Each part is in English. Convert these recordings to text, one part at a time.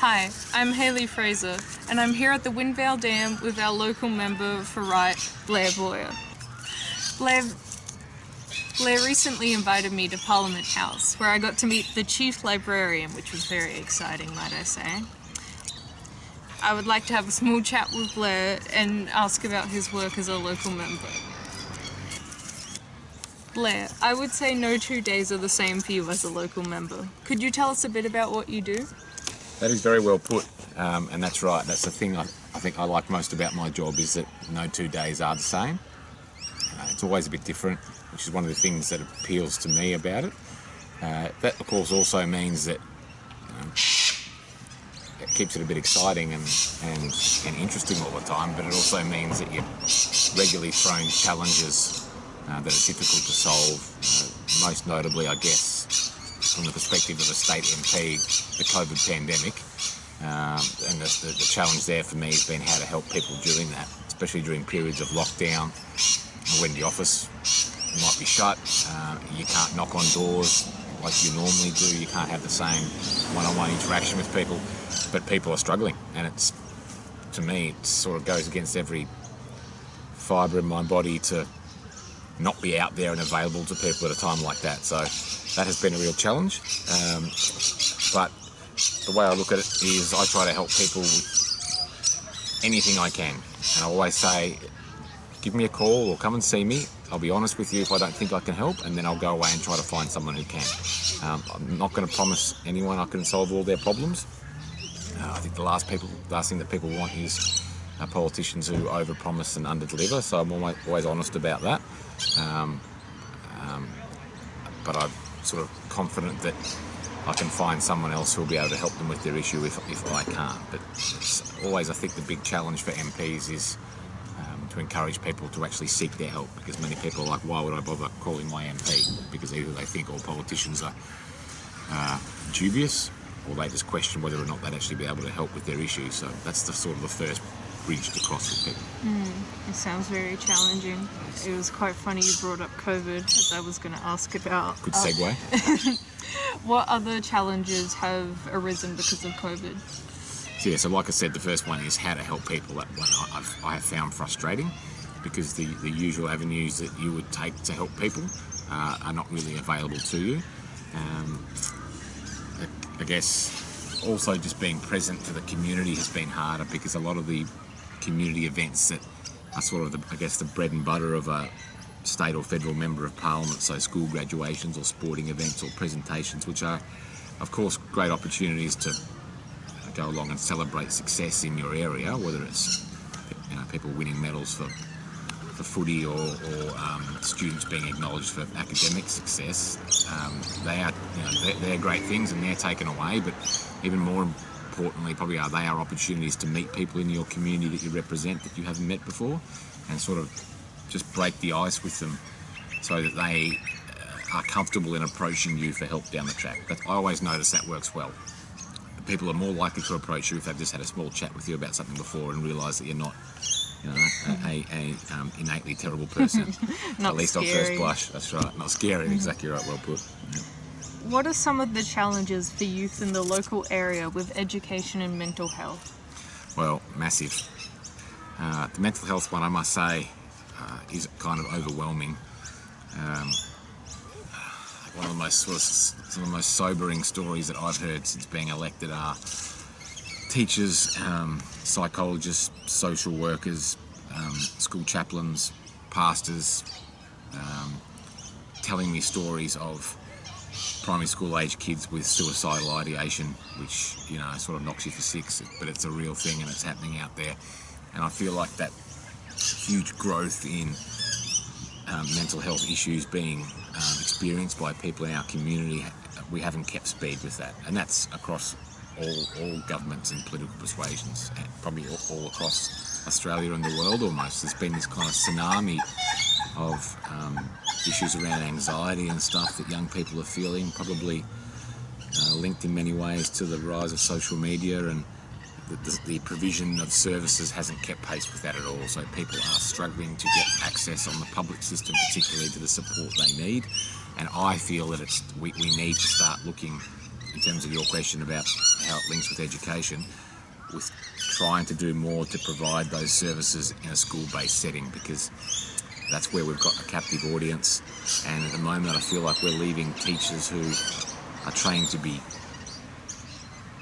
Hi, I'm Hayley Frazer, and I'm here at the Windvale Dam with our local member for Wright, Blair Boyer. Blair recently invited me to Parliament House, where I got to meet the Chief Librarian, which was very exciting, might I say. I would like to have a small chat with Blair and ask about his work as a local member. Blair, I would say no 2 days are the same for you as a local member. Could you tell us a bit about what you do? That is very well put, and that's right. That's the thing I think I like most about my job, is that no 2 days are the same. It's always a bit different, which is one of the things that appeals to me about it. That, of course, also means that it keeps it a bit exciting and interesting all the time, but it also means that you're regularly thrown challenges that are difficult to solve, most notably, I guess, from the perspective of a state MP, the COVID pandemic, and the challenge there for me has been how to help people during that, especially during periods of lockdown, when the office might be shut, you can't knock on doors like you normally do, you can't have the same one-on-one interaction with people, but people are struggling, and it's, to me, it sort of goes against every fibre in my body to not be out there and available to people at a time like that. So that has been a real challenge. But the way I look at it is I try to help people with anything I can. And I always say, give me a call or come and see me. I'll be honest with you if I don't think I can help, and then I'll go away and try to find someone who can. I'm not going to promise anyone I can solve all their problems. I think the last thing that people want is politicians who overpromise and underdeliver, so I'm always honest about that. But I'm sort of confident that I can find someone else who will be able to help them with their issue if I can't. But it's always, I think, the big challenge for MPs is to encourage people to actually seek their help, because many people are like, why would I bother calling my MP? Because either they think all politicians are dubious, or they just question whether or not they'd actually be able to help with their issue. So that's the sort of the first bridge to cross with people. It sounds very challenging. It was quite funny you brought up COVID, as I was going to ask about. Good segue. What other challenges have arisen because of COVID? So, so like I said, the first one is how to help people. That one I have found frustrating, because the usual avenues that you would take to help people are not really available to you. I guess also just being present to the community has been harder, because a lot of the community events that are sort of the bread and butter of a state or federal member of parliament, so school graduations or sporting events or presentations, which are of course great opportunities to go along and celebrate success in your area, whether it's people winning medals for footy or students being acknowledged for academic success. They're great things and they're taken away, but even more importantly probably they are opportunities to meet people in your community that you represent that you haven't met before, and sort of just break the ice with them so that they are comfortable in approaching you for help down the track. I always notice that works well. People are more likely to approach you if they've just had a small chat with you about something before and realise that you're not a innately terrible person. Not at least scary. On first blush. That's right. Not scary. Exactly right. Well put. Yeah. What are some of the challenges for youth in the local area with education and mental health? Well, massive. The mental health one, I must say, is kind of overwhelming. One of the most some of the most sobering stories that I've heard since being elected are teachers, psychologists, social workers, school chaplains, pastors, telling me stories of primary school age kids with suicidal ideation, which sort of knocks you for six, but it's a real thing and it's happening out there. And I feel like that huge growth in mental health issues being experienced by people in our community, we haven't kept speed with that, and that's across all governments and political persuasions, probably all across Australia and the world almost. There's been this kind of tsunami of issues around anxiety and stuff that young people are feeling, probably linked in many ways to the rise of social media, and the provision of services hasn't kept pace with that at all. So people are struggling to get access on the public system, particularly to the support they need. And I feel that we need to start looking in terms of your question about how it links with education, with trying to do more to provide those services in a school-based setting, because that's where we've got a captive audience. And at the moment, I feel like we're leaving teachers who are trained to be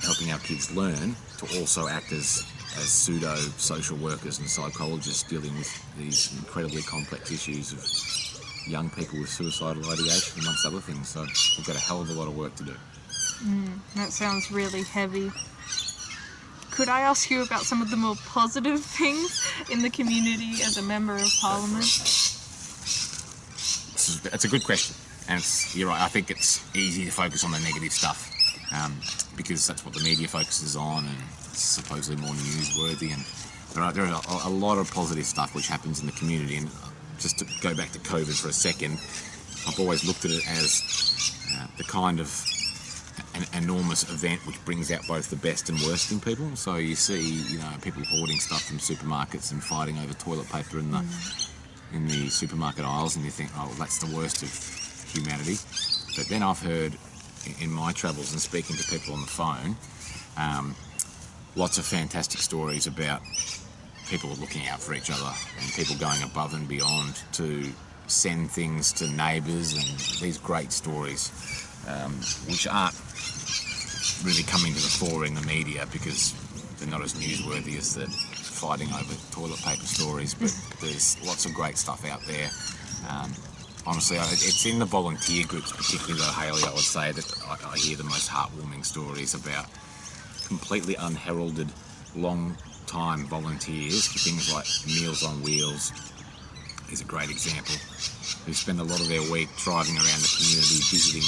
helping our kids learn to also act as pseudo social workers and psychologists dealing with these incredibly complex issues of young people with suicidal ideation, amongst other things. So we've got a hell of a lot of work to do. That sounds really heavy. Could I ask you about some of the more positive things in the community as a Member of Parliament? That's a good question. And you're right, I think it's easy to focus on the negative stuff because that's what the media focuses on and it's supposedly more newsworthy. And there are a lot of positive stuff which happens in the community. And just to go back to COVID for a second, I've always looked at it as the kind of an enormous event which brings out both the best and worst in people. So you see, people hoarding stuff from supermarkets and fighting over toilet paper in the supermarket aisles, and you think, oh, well, that's the worst of humanity. But then I've heard in my travels and speaking to people on the phone, lots of fantastic stories about people looking out for each other and people going above and beyond to send things to neighbours, and these great stories which aren't really coming to the fore in the media because they're not as newsworthy as the fighting over toilet paper stories, but there's lots of great stuff out there. Honestly, it's in the volunteer groups particularly though, Hayley, I would say that I hear the most heartwarming stories about completely unheralded long-time volunteers. Things like Meals on Wheels is a great example, who spend a lot of their week driving around the community visiting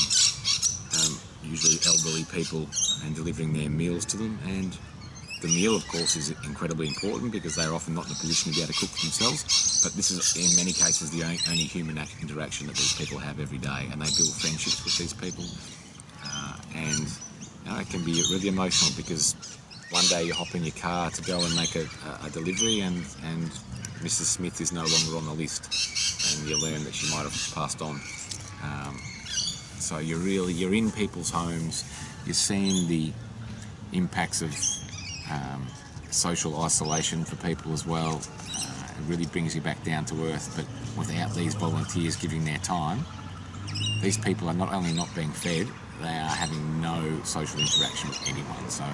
usually elderly people and delivering their meals to them. And the meal, of course, is incredibly important because they're often not in a position to be able to cook for themselves. But this is, in many cases, the only human interaction that these people have every day, and they build friendships with these people. And it can be really emotional because one day you hop in your car to go and make a delivery, and Mrs. Smith is no longer on the list, and you learn that she might have passed on. So you're in people's homes, you're seeing the impacts of social isolation for people as well. It really brings you back down to earth, but without these volunteers giving their time, these people are not only not being fed, they are having no social interaction with anyone. So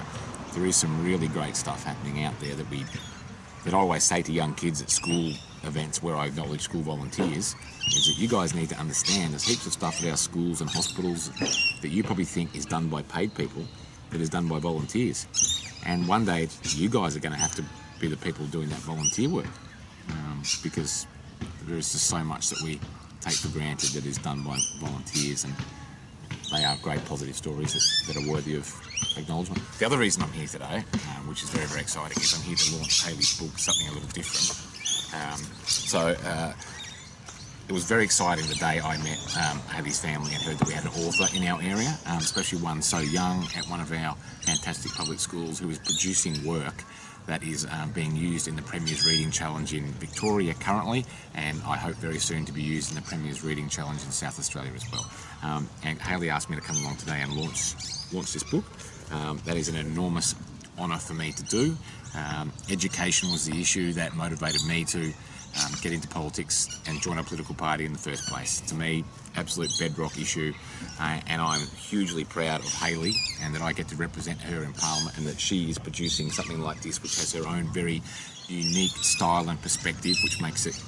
there is some really great stuff happening out there that I always say to young kids at school events where I acknowledge school volunteers, is that you guys need to understand there's heaps of stuff at our schools and hospitals that you probably think is done by paid people, that is done by volunteers. And one day you guys are going to have to be the people doing that volunteer work because there is just so much that we take for granted that is done by volunteers, and they are great positive stories that are worthy of acknowledgement. The other reason I'm here today, which is very, very exciting, is I'm here to launch Hayley's book, Something a Little Different. It was very exciting the day I met Hayley's family and heard that we had an author in our area, especially one so young at one of our fantastic public schools who is producing work that is being used in the Premier's Reading Challenge in Victoria currently, and I hope very soon to be used in the Premier's Reading Challenge in South Australia as well. And Hayley asked me to come along today and launch this book. That is an enormous honour for me to do. Education was the issue that motivated me to get into politics and join a political party in the first place. To me, absolute bedrock issue, and I'm hugely proud of Hayley and that I get to represent her in Parliament, and that she is producing something like this which has her own very unique style and perspective, which makes it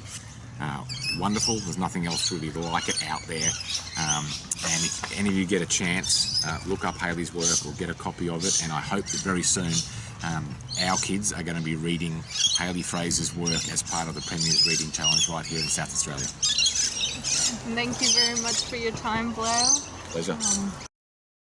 wonderful. There's nothing else really like it out there. And if any of you get a chance, look up Hayley's work or get a copy of it, and I hope that very soon our kids are going to be reading Hayley Frazer's work as part of the Premier's Reading Challenge right here in South Australia. Thank you very much for your time, Blair. Pleasure.